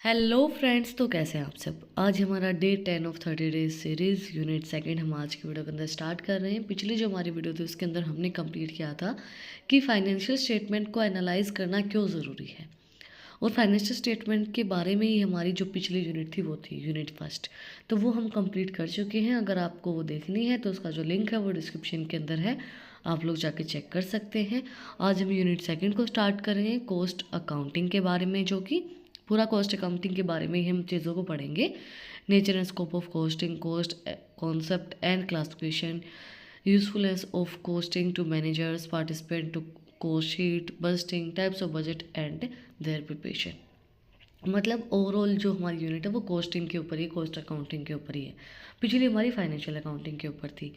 Hello friends, तो कैसे हैं आप सब। आज हमारा day 10 of 30 days series unit second हम आज की वीडियो के अंदर स्टार्ट कर रहे हैं। पिछली जो हमारी वीडियो थी उसके अंदर हमने कंप्लीट किया था कि फाइनेंशियल स्टेटमेंट को एनालाइज करना क्यों ज़रूरी है, और फाइनेंशियल स्टेटमेंट के बारे में ही हमारी जो पिछली यूनिट थी वो थी यूनिट फर्स्ट। तो वो हम कंप्लीट कर चुके हैं। अगर आपको वो देखनी है तो उसका जो लिंक है वो डिस्क्रिप्शन के अंदर है, आप लोग जाके चेक कर सकते हैं। आज हम यूनिट सेकंड को स्टार्ट कर रहे हैं कॉस्ट अकाउंटिंग के बारे में, जो कि पूरा कॉस्ट अकाउंटिंग के बारे में ही हम चीज़ों को पढ़ेंगे। Nature and scope of costing, cost concept and classification, usefulness of costing to managers, participant to cost sheet, budgeting, types of budget and their preparation. मतलब ओवरऑल जो हमारी यूनिट है वो कॉस्टिंग के ऊपर ही, कॉस्ट अकाउंटिंग के ऊपर ही है। पिछली हमारी फाइनेंशियल अकाउंटिंग के ऊपर थी।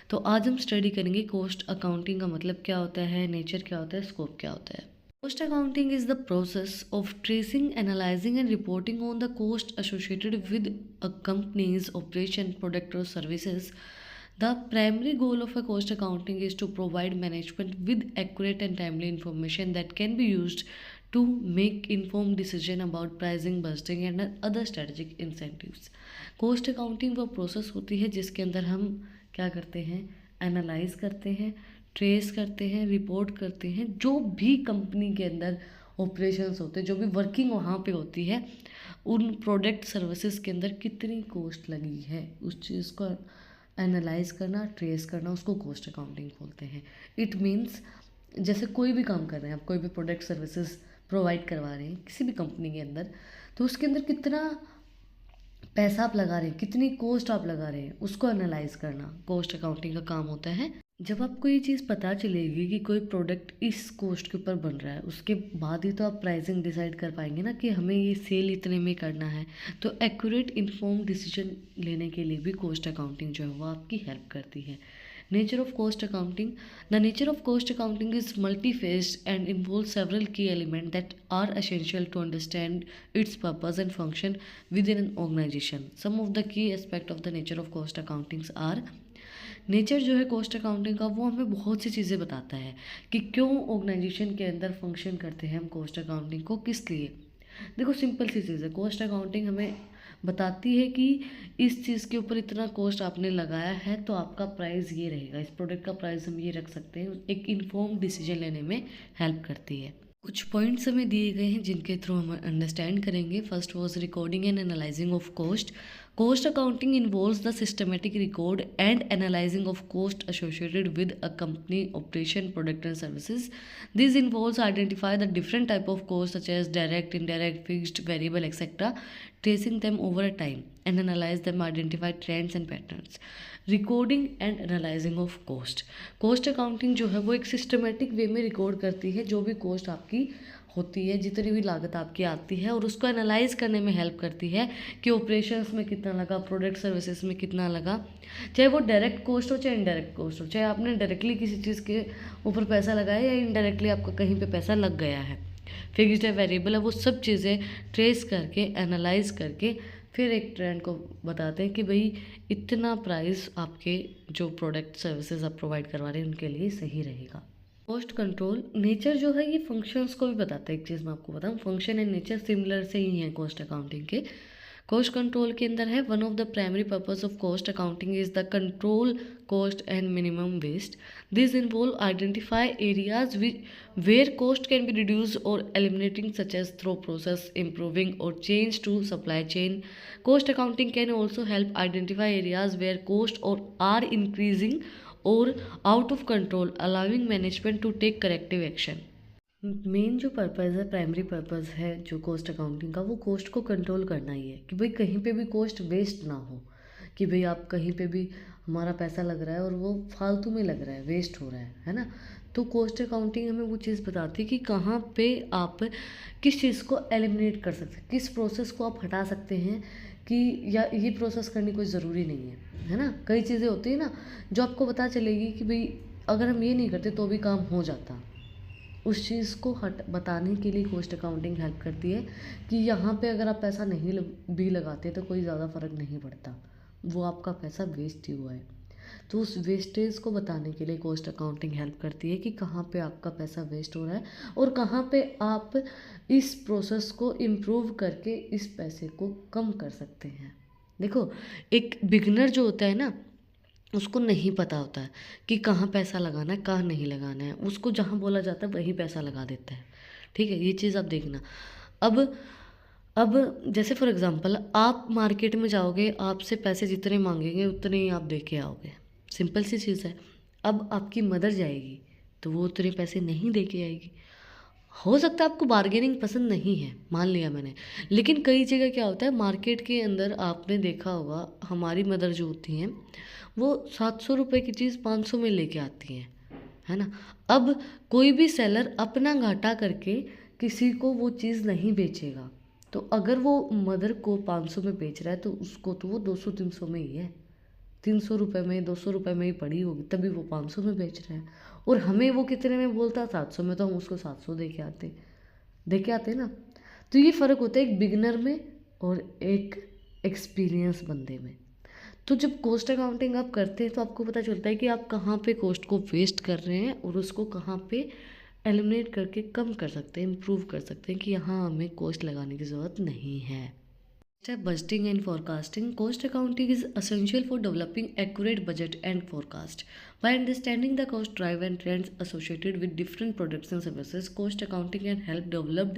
तो आज हम स्टडी करेंगे कॉस्ट अकाउंटिंग का मतलब क्या होता है, नेचर क्या होता है, स्कोप क्या होता है। Cost accounting is the process of tracing, analyzing, and reporting on the cost associated with a company's operation, product, or services. The primary goal of a cost accounting is to provide management with accurate and timely information that can be used to make informed decision about pricing, budgeting, and other strategic incentives. Cost accounting वो process होती है जिसके अंदर हम क्या करते हैं, analyse करते हैं, ट्रेस करते हैं, रिपोर्ट करते हैं जो भी कंपनी के अंदर ऑपरेशंस होते हैं, जो भी वर्किंग वहाँ पे होती है, उन प्रोडक्ट सर्विसेज के अंदर कितनी कॉस्ट लगी है उस चीज़ को एनालाइज करना, ट्रेस करना, उसको कॉस्ट अकाउंटिंग बोलते हैं। इट मीन्स जैसे कोई भी काम कर रहे हैं आप, कोई भी प्रोडक्ट सर्विसेज प्रोवाइड करवा रहे हैं किसी भी कंपनी के अंदर, तो उसके अंदर कितना पैसा आप लगा रहे हैं, कितनी कॉस्ट आप लगा रहे हैं, उसको एनालाइज करना कॉस्ट अकाउंटिंग का काम होता है। जब आपको ये चीज़ पता चलेगी कि कोई प्रोडक्ट इस कॉस्ट के ऊपर बन रहा है, उसके बाद ही तो आप प्राइसिंग डिसाइड कर पाएंगे ना कि हमें ये सेल इतने में करना है। तो एक्यूरेट इन्फॉर्म डिसीजन लेने के लिए भी कॉस्ट अकाउंटिंग जो है वो आपकी हेल्प करती है। Nature of cost accounting, the nature of cost accounting is multi faced and involve several key element that are essential to understand its purpose and function within an organisation. Some of the key aspect of the nature of cost accountings are, nature जो है cost accounting का वो हमें बहुत सी चीज़ें बताता है कि क्यों ऑर्गेनाइजेशन के अंदर फंक्शन करते हैं हम कॉस्ट अकाउंटिंग को, किस लिए। देखो सिंपल सी चीज़ है, कॉस्ट अकाउंटिंग हमें बताती है कि इस चीज़ के ऊपर इतना कॉस्ट आपने लगाया है तो आपका प्राइस ये रहेगा, इस प्रोडक्ट का प्राइस हम ये रख सकते हैं। एक इन्फॉर्म डिसीजन लेने में हेल्प करती है। कुछ पॉइंट्स हमें दिए गए हैं जिनके थ्रू हम अंडरस्टैंड करेंगे। First was recording and analysing of cost. Cost accounting involves the systematic record and analyzing of cost associated with a company operation, product and services. This involves identify the different type of costs such as direct, indirect, fixed, variable, etc., tracing them over a time and analyze them, identify trends and patterns. Recording and analysing of cost, cost accounting जो है वो एक systematic way में record करती है जो भी coast आपकी होती है, जितनी भी लागत आपकी आती है, और उसको एनालाइज करने में हेल्प करती है कि ऑपरेशंस में कितना लगा, प्रोडक्ट सर्विसेज में कितना लगा, चाहे वो डायरेक्ट कॉस्ट हो चाहे इनडायरेक्ट कॉस्ट हो, चाहे आपने डायरेक्टली किसी चीज़ के ऊपर पैसा लगाया या इनडायरेक्टली आपका कहीं पे पैसा लग गया है, फिक्स्ड है, वेरिएबल है, वो सब चीज़ें ट्रेस करके एनालाइज करके फिर एक ट्रेंड को बताते हैं कि भाई इतना प्राइस आपके जो प्रोडक्ट सर्विसेज आप प्रोवाइड करवा रहे हैं उनके लिए सही रहेगा। कॉस्ट कंट्रोल, नेचर जो है ये फंक्शंस को भी बताता है। एक चीज़ मैं आपको बताऊँ, फंक्शन एंड नेचर सिमिलर से ही हैं कॉस्ट अकाउंटिंग के। कॉस्ट कंट्रोल के अंदर है, one of the primary purpose of cost accounting is the control cost and minimum waste. This involve identify areas where cost can be reduce or eliminating such as through process improving or change to supply chain. Cost accounting can also help identify areas where cost or are increasing or out of control, allowing management to take corrective action. Main जो purpose है, primary purpose है जो cost accounting का, वो cost को control करना ही है कि भाई कहीं पे भी कॉस्ट वेस्ट ना हो, कि भाई आप कहीं पे भी हमारा पैसा लग रहा है और वो फालतू में लग रहा है, वेस्ट हो रहा है ना। तो कॉस्ट अकाउंटिंग हमें वो चीज़ बताती है कि कहाँ पे आप किस चीज़ को एलिमिनेट कर सकते हैं, किस प्रोसेस को आप हटा सकते हैं कि या ये प्रोसेस करनी कोई ज़रूरी नहीं है ना। कई चीज़ें होती है ना जो आपको पता चलेगी कि भाई अगर हम ये नहीं करते तो भी काम हो जाता, उस चीज़ को बताने के लिए कॉस्ट अकाउंटिंग हेल्प करती है कि यहाँ पे अगर आप पैसा नहीं भी लगाते तो कोई ज़्यादा फ़र्क नहीं पड़ता, वो आपका पैसा वेस्ट ही हुआ है। तो उस वेस्टेज को बताने के लिए कॉस्ट अकाउंटिंग हेल्प करती है कि कहाँ पे आपका पैसा वेस्ट हो रहा है और कहाँ पे आप इस प्रोसेस को इम्प्रूव करके इस पैसे को कम कर सकते हैं। देखो, एक बिगनर जो होता है ना, उसको नहीं पता होता है कि कहाँ पैसा लगाना है, कहाँ नहीं लगाना है। उसको जहाँ बोला जाता है वहीं पैसा लगा देता है। ठीक है, ये चीज़ आप देखना। अब अब जैसे फॉर एग्जांपल आप मार्केट में जाओगे, आपसे पैसे जितने मांगेंगे उतने ही आप दे के आओगे। सिंपल सी चीज़ है। अब आपकी मदर जाएगी तो वो उतने पैसे नहीं दे के आएगी। हो सकता है आपको बार्गेनिंग पसंद नहीं है, मान लिया मैंने, लेकिन कई जगह क्या होता है मार्केट के अंदर, आपने देखा होगा हमारी मदर जो होती हैं वो 700 रुपये की चीज़ 500 में लेके आती हैं, है ना। अब कोई भी सेलर अपना घाटा करके किसी को वो चीज़ नहीं बेचेगा। तो अगर वो मदर को 500 में बेच रहा है तो उसको तो वो 200-300 में ही है, 300 रुपये में, 200 रुपये में ही पड़ी होगी, तभी वो 500 में बेच रहा है। और हमें वो कितने में बोलता, 700 में, तो हम उसको 700 दे के आते ना। तो ये फ़र्क होता है एक बिगनर में और एक एक्सपीरियंस बंदे में। तो जब कॉस्ट अकाउंटिंग आप करते हैं तो आपको पता चलता है कि आप कहाँ पे कॉस्ट को वेस्ट कर रहे हैं और उसको कहाँ पे एलिमिनेट करके कम कर सकते हैं, इम्प्रूव कर सकते हैं कि यहाँ हमें कॉस्ट लगाने की ज़रूरत नहीं है। Step budgeting and forecasting. Cost accounting is essential for developing accurate budget and forecast. By understanding the cost drive and trends associated with different products and services, cost accounting can help develop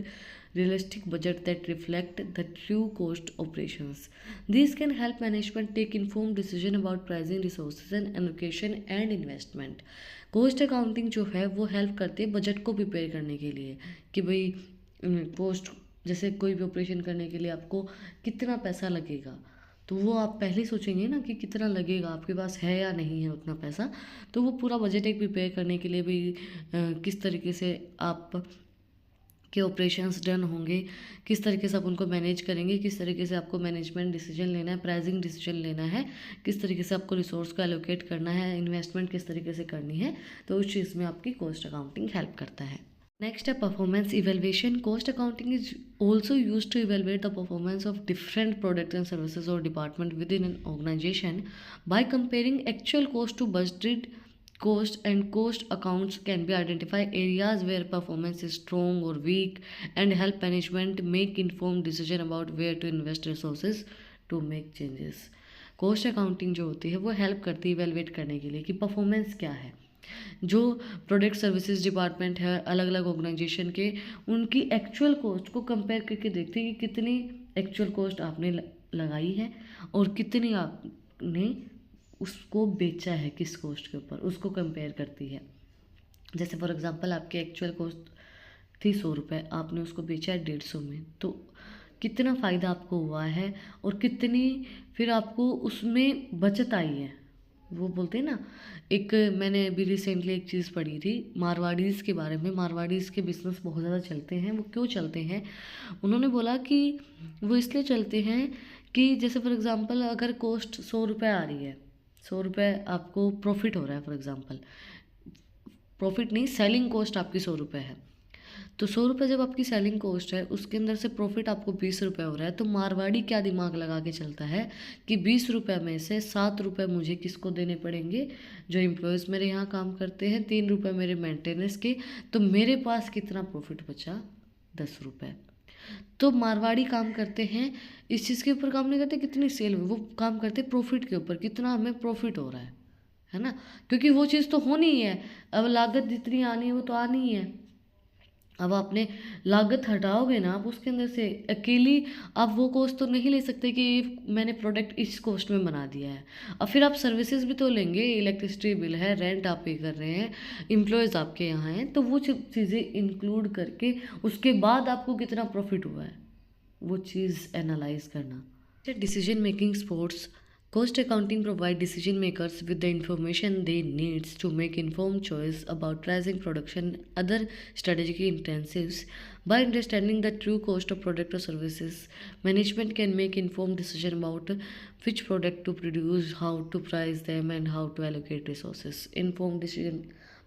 realistic budget that reflect the true cost operations. These can help management take informed decision about pricing, resources and allocation and investment. Cost accounting जो है वो help करते हैं budget को prepare करने के लिए कि भाई पोस्ट, जैसे कोई भी ऑपरेशन करने के लिए आपको कितना पैसा लगेगा, तो वो आप पहले सोचेंगे ना कि कितना लगेगा, आपके पास है या नहीं है उतना पैसा। तो वो पूरा बजट एक प्रिपेयर करने के लिए भी किस तरीके से आप के ऑपरेशंस डन होंगे, किस तरीके से आप उनको मैनेज करेंगे, किस तरीके से आपको मैनेजमेंट डिसीजन लेना है, प्राइसिंग डिसीजन लेना है, किस तरीके से आपको रिसोर्स को एलोकेट करना है, इन्वेस्टमेंट किस तरीके से करनी है, तो उस चीज़ में आपकी कॉस्ट अकाउंटिंग हेल्प करता है। Next, a performance evaluation. Cost accounting is also used to evaluate the performance of different products and services or department within an organization. By comparing actual cost to budgeted cost, and cost accounts can be identify areas where performance is strong or weak and help management make informed decision about where to invest resources to make changes. Cost accounting जो होती है वो help करती है evaluate करने के लिए कि परफॉर्मेंस क्या है। जो प्रोडक्ट सर्विसेज डिपार्टमेंट है अलग अलग ऑर्गेनाइजेशन के, उनकी एक्चुअल कॉस्ट को कंपेयर करके देखते हैं कि कितनी एक्चुअल कॉस्ट आपने लगाई है और कितनी आपने उसको बेचा है, किस कॉस्ट के ऊपर, उसको कंपेयर करती है। जैसे फॉर एग्जांपल आपकी एक्चुअल कॉस्ट थी 100 रुपये, आपने उसको बेचा है 150 में, तो कितना फ़ायदा आपको हुआ है और कितनी फिर आपको उसमें बचत आई है। वो बोलते हैं ना, एक मैंने अभी रिसेंटली एक चीज़ पढ़ी थी मारवाड़ीज़ के बारे में। मारवाड़ीज़ के बिज़नेस बहुत ज़्यादा चलते हैं। वो क्यों चलते हैं, उन्होंने बोला कि वो इसलिए चलते हैं कि जैसे फॉर एग्ज़ाम्पल अगर कॉस्ट 100 रुपये आ रही है, 100 रुपये आपको प्रॉफिट हो रहा है, फॉर एग्ज़ाम्पल प्रॉफिट नहीं, सेलिंग कॉस्ट आपकी 100 रुपये है, तो 100 रुपये जब आपकी सेलिंग कॉस्ट है उसके अंदर से प्रॉफिट आपको 20 रुपये हो रहा है, तो मारवाड़ी क्या दिमाग लगा के चलता है कि 20 रुपये में से 7 रुपये मुझे किसको देने पड़ेंगे, जो एम्प्लॉयज़ मेरे यहाँ काम करते हैं, 3 रुपये मेरे मेंटेनेंस के, तो मेरे पास कितना प्रॉफिट बचा, 10 रुपये। तो मारवाड़ी काम करते हैं इस चीज़ के ऊपर, काम नहीं करते कितनी सेल हुई, वो काम करते प्रॉफिट के ऊपर, कितना हमें प्रॉफिट हो रहा है ना, क्योंकि वो चीज़ तो होनी ही है। अब लागत जितनी आनी है वो तो आनी ही है। अब आपने लागत हटाओगे ना, आप उसके अंदर से अकेली आप वो कॉस्ट तो नहीं ले सकते कि मैंने प्रोडक्ट इस कॉस्ट में बना दिया है। अब फिर आप सर्विसेज भी तो लेंगे, इलेक्ट्रिसिटी बिल है, रेंट आप पे कर रहे हैं, एम्प्लॉयज़ आपके यहाँ हैं, तो वो चीज़ें इंक्लूड करके उसके बाद आपको कितना प्रॉफिट हुआ है वो चीज़ एनालाइज करना। Decision making supports. Cost accounting provide decision makers with the information they need to make informed choice about pricing, production, other strategic intensives. By understanding the true cost of product or services, management can make informed decision about which product to produce, how to price them, and how to allocate resources. Informed decision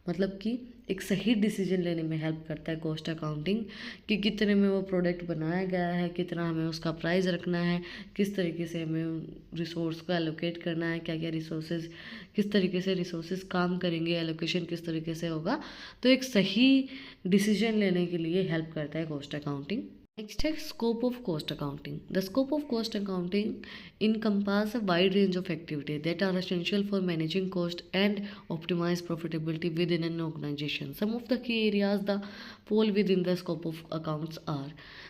मतलब कि एक सही decision लेने में help करता है cost accounting, कि कितने में वो प्रोडक्ट बनाया गया है, कितना हमें उसका प्राइस रखना है, किस तरीके से हमें रिसोर्स को एलोकेट करना है, क्या क्या रिसोर्सेज, किस तरीके से रिसोर्सेज काम करेंगे, एलोकेशन किस तरीके से होगा। तो एक सही डिसीजन लेने के लिए हेल्प करता है cost accounting. Next is scope of cost accounting. The scope of cost accounting encompasses a wide range of activities that are essential for managing cost and optimize profitability within an organization. Some of the key areas that fall within the scope of accounts are,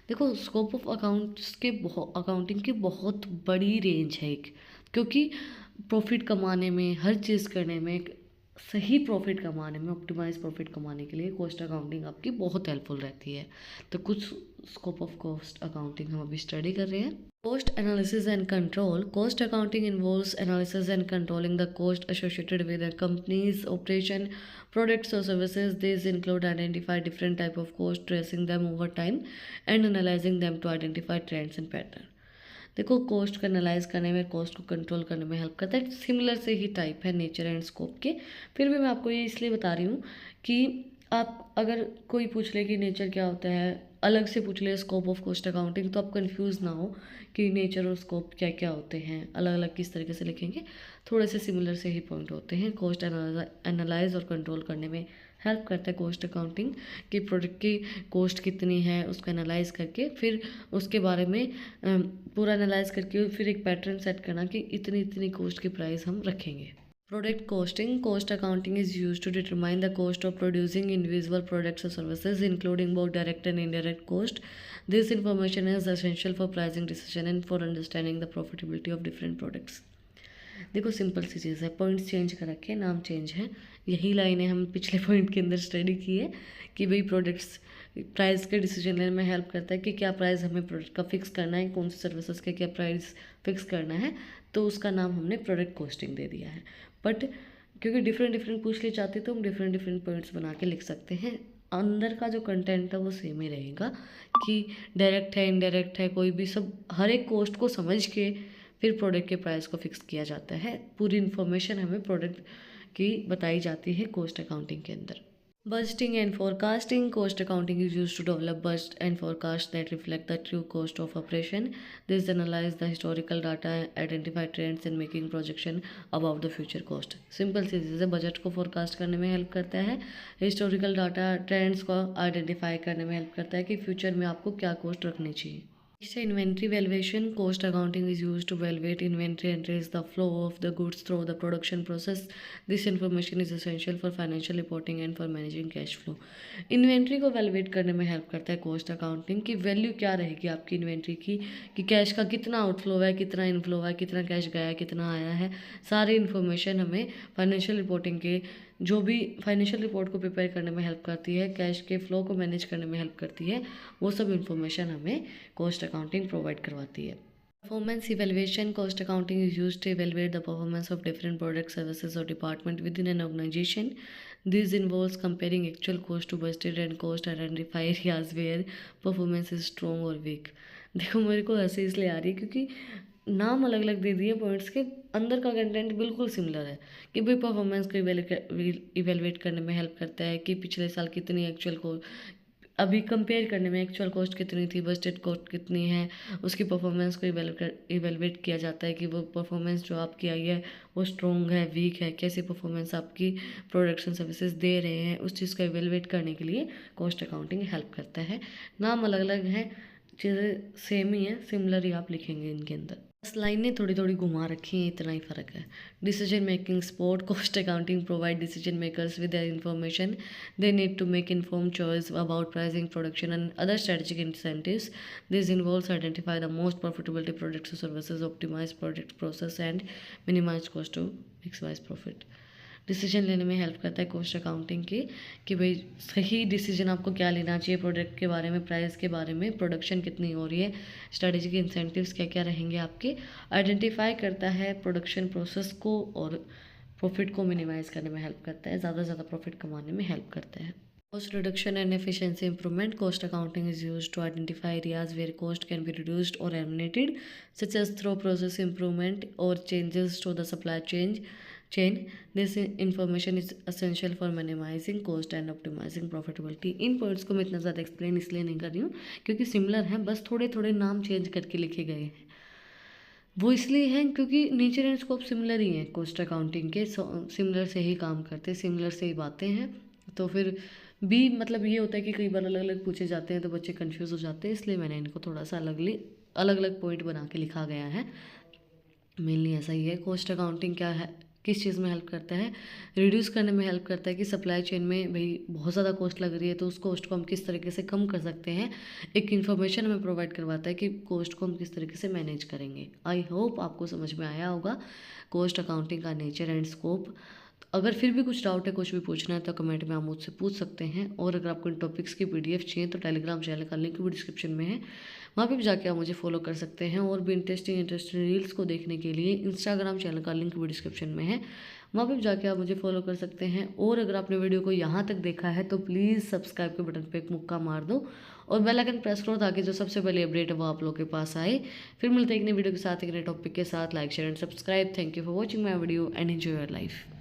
देखो scope of accounts के accounting की बहुत बड़ी range है एक, क्योंकि profit कमाने में, हर चीज़ करने में, एक सही प्रॉफिट कमाने में, ऑप्टिमाइज प्रॉफिट कमाने के लिए कॉस्ट अकाउंटिंग आपकी बहुत हेल्पफुल रहती है। तो कुछ स्कोप ऑफ कॉस्ट अकाउंटिंग हम अभी स्टडी कर रहे हैं। Cost analysis and control. Cost accounting involves analysis and controlling the cost associated with a companies operation, products or services. These include identify different type of cost, tracing them over time and analyzing them to identify trends and pattern. देखो cost को analyse करने में, cost को control करने में help करता है। Similar से ही टाइप है नेचर एंड स्कोप के, फिर भी मैं आपको ये इसलिए बता रही हूँ कि आप अगर कोई पूछ ले कि नेचर क्या होता है, अलग से पूछ ले स्कोप ऑफ कॉस्ट अकाउंटिंग, तो आप कंफ्यूज ना हो कि नेचर और स्कोप क्या क्या होते हैं, अलग अलग किस तरीके से लिखेंगे। थोड़े से सिमिलर से ही पॉइंट होते हैं। कॉस्ट एनालाइज और कंट्रोल करने में हेल्प करता है कॉस्ट अकाउंटिंग, कि प्रोडक्ट की कॉस्ट कितनी है उसको एनालाइज करके, फिर उसके बारे में पूरा एनालाइज करके फिर एक पैटर्न सेट करना कि इतनी इतनी कॉस्ट की प्राइस हम रखेंगे। Product costing. Cost accounting is used to determine the cost of producing individual products or services, including both direct and indirect cost. This information is essential for pricing decision and for understanding the profitability of different products. देखो simple सी चीज़ है, points change कर रखे, नाम change है, यही लाइनें हम पिछले पॉइंट के अंदर स्टडी की है कि भाई प्रोडक्ट्स प्राइस के डिसीजन लेने में हेल्प करता है कि क्या प्राइस हमें प्रोडक्ट का फिक्स करना है, कौन सी सर्विसेज का क्या प्राइस फिक्स करना है, तो उसका नाम हमने प्रोडक्ट कॉस्टिंग दे दिया है। बट क्योंकि डिफरेंट डिफरेंट पूछ ली जाती है तो हम डिफरेंट डिफरेंट पॉइंट्स बना के लिख सकते हैं, अंदर का जो कंटेंट है वो सेम ही रहेगा कि डायरेक्ट है, इनडायरेक्ट है, कोई भी सब हर एक कॉस्ट को समझ के फिर प्रोडक्ट के प्राइस को फिक्स किया जाता है। पूरी इन्फॉर्मेशन हमें प्रोडक्ट की बताई जाती है कॉस्ट अकाउंटिंग के अंदर। Budgeting and forecasting. Cost accounting is used to develop budget and forecasts that reflect the true cost of operation. This analyze the historical data, identify trends and making projection about the future cost. Simple सी चीज़ है, budget को forecast करने में help करता है, historical data trends को identify करने में हेल्प करता है कि फ्यूचर में आपको क्या कॉस्ट रखनी चाहिए। Inventory valuation. Cost accounting is used to evaluate inventory and trace the flow of the goods through the production process. This information is essential for financial reporting and for managing cash flow. Inventory को valuate करने में help करता है cost accounting, की value क्या रहेगी आपकी inventory की, कि कैश का कितना आउटफ्लो है, कितना इनफ्लो है, कितना कैश गया है, कितना आया है, सारी इन्फॉर्मेशन हमें फाइनेंशियल रिपोर्टिंग के, जो भी फाइनेंशियल रिपोर्ट को प्रिपेयर करने में हेल्प करती है, कैश के फ्लो को मैनेज करने में हेल्प करती है, वो सब इन्फॉर्मेशन हमें कॉस्ट अकाउंटिंग प्रोवाइड करवाती है। Performance evaluation. Cost accounting is used to evaluate the performance of different products, services or department within an organization. This involves comparing actual cost to budgeted and cost, identify areas where performance is strong or weak. देखो मेरे को हंसी इसलिए आ रही है क्योंकि नाम अलग अलग दे दिए, पॉइंट्स के अंदर का कंटेंट बिल्कुल सिमिलर है, कि भाई परफॉर्मेंस को इवेलुएट करने में हेल्प करता है कि पिछले साल कितनी एक्चुअल को, अभी कंपेयर करने में एक्चुअल कॉस्ट कितनी थी, बजटेड कॉस्ट कितनी है, उसकी परफॉर्मेंस को इवेलुएट किया जाता है कि वो परफॉर्मेंस जो आपकी आई है वो स्ट्रॉन्ग है, वीक है, कैसी परफॉर्मेंस आपकी प्रोडक्शन सर्विसेज दे रहे हैं, उस चीज़ को इवेलुएट करने के लिए कॉस्ट अकाउंटिंग हेल्प करता है। नाम अलग अलग हैं, चीज़ें सेम ही हैं, सिमिलर ही आप लिखेंगे इनके अंदर, बस लाइनें थोड़ी थोड़ी घुमा रखी हैं, इतना ही फ़र्क है। Decision making support. Cost accounting provide decision makers with the information they need to make informed choice about pricing, production and other strategic incentives. This involves identify the most profitability products or services, optimize product process and minimize cost to maximize profit. Decision लेने में help करता है cost accounting की, कि भाई सही decision आपको क्या लेना चाहिए प्रोडक्ट के बारे में, प्राइस के बारे में, प्रोडक्शन कितनी हो रही है, स्ट्रेटेजिक इंसेंटिव्स क्या क्या रहेंगे आपके। आइडेंटिफाई करता है प्रोडक्शन प्रोसेस को और प्रॉफिट को मिनिमाइज करने में हेल्प करता है, ज़्यादा से ज़्यादा प्रॉफिट कमाने में हेल्प करता है। Cost reduction and efficiency improvement. Cost accounting is used to identify areas where cost can be reduced or eliminated, such as through process improvement or changes to the supply chain. chain. This information is essential for minimizing cost and optimizing profitability. In points को मैं इतना ज़्यादा explain इसलिए नहीं कर रही हूँ क्योंकि सिमिलर हैं, बस थोड़े थोड़े नाम चेंज करके लिखे गए हैं। वो इसलिए हैं क्योंकि नेचर एंड स्कोप सिमिलर ही हैं, कॉस्ट अकाउंटिंग के सिमिलर से ही काम करते हैं, सिमिलर से ही बातें हैं। तो फिर भी मतलब ये होता है कि कई बार अलग अलग पूछे जाते हैं तो बच्चे कंफ्यूज हो जाते हैं, इसलिए मैंने इनको थोड़ा सा अलग अलग पॉइंट बना के लिखा गया है। मेनली ऐसा ही है। कॉस्ट अकाउंटिंग क्या है, किस चीज़ में हेल्प करता है, रिड्यूस करने में हेल्प करता है कि सप्लाई चेन में भाई बहुत ज़्यादा कॉस्ट लग रही है तो उस कॉस्ट को हम किस तरीके से कम कर सकते हैं। एक इन्फॉर्मेशन हमें प्रोवाइड करवाता है कि कॉस्ट को हम किस तरीके से मैनेज करेंगे। आई होप आपको समझ में आया होगा कॉस्ट अकाउंटिंग का नेचर एंड स्कोप। अगर फिर भी कुछ डाउट है, कुछ भी पूछना है तो कमेंट में आप मुझसे पूछ सकते हैं। और अगर आपको इन टॉपिक्स की पीडीएफ चाहिए तो टेलीग्राम चैनल का लिंक भी डिस्क्रिप्शन में है, वहाँ पे भी जाके आप मुझे फॉलो कर सकते हैं। और भी इंटरेस्टिंग रील्स को देखने के लिए इंस्टाग्राम चैनल का लिंक भी डिस्क्रिप्शन में है, वहाँ पे भी जाके आप मुझे फॉलो कर सकते हैं। और अगर आपने वीडियो को यहाँ तक देखा है तो प्लीज़ सब्सक्राइब के बटन पर एक मुक्का मार दो और बेल आइकन प्रेस करो ताकि जो सबसे पहले अपडेट है वो आप लोग के पास आए। फिर मिलते हैं एक नई वीडियो के साथ, एक नए टॉपिक के साथ। Like share and subscribe. Thank you for watching my video and enjoy your life.